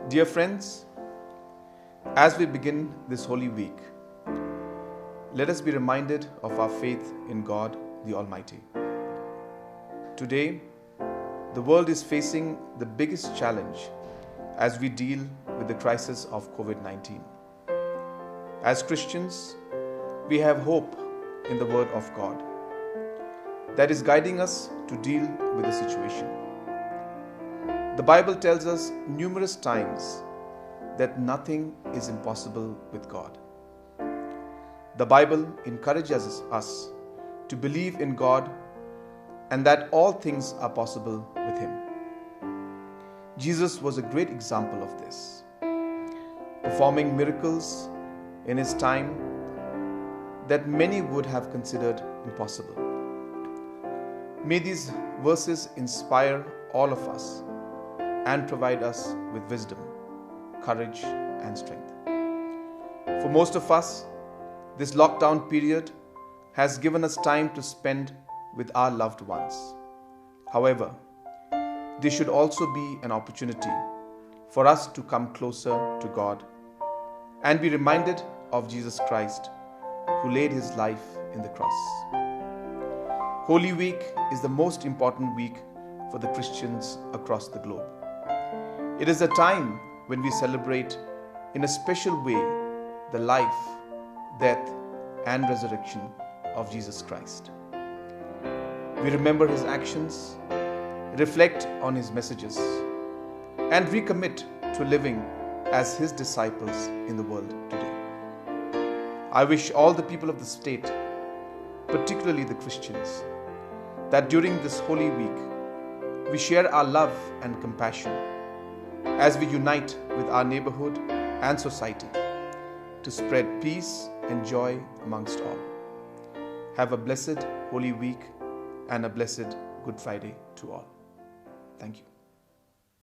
Dear friends, as we begin this Holy Week, let us be reminded of our faith in God the Almighty. Today, the world is facing the biggest challenge as we deal with the crisis of COVID-19. As Christians, we have hope in the Word of God that is guiding us to deal with the situation. The Bible tells us numerous times that nothing is impossible with God. The Bible encourages us to believe in God and that all things are possible with Him. Jesus was a great example of this, performing miracles in His time that many would have considered impossible. May these verses inspire all of us and provide us with wisdom, courage, and strength. For most of us, this lockdown period has given us time to spend with our loved ones. However, this should also be an opportunity for us to come closer to God and be reminded of Jesus Christ, who laid His life in the cross. Holy Week is the most important week for the Christians across the globe. It is a time when we celebrate in a special way the life, death, and resurrection of Jesus Christ. We remember His actions, reflect on His messages, and recommit to living as His disciples in the world today. I wish all the people of the state, particularly the Christians, that during this Holy Week, we share our love and compassion as we unite with our neighborhood and society to spread peace and joy amongst all. Have a blessed Holy Week and a blessed Good Friday to all. Thank you.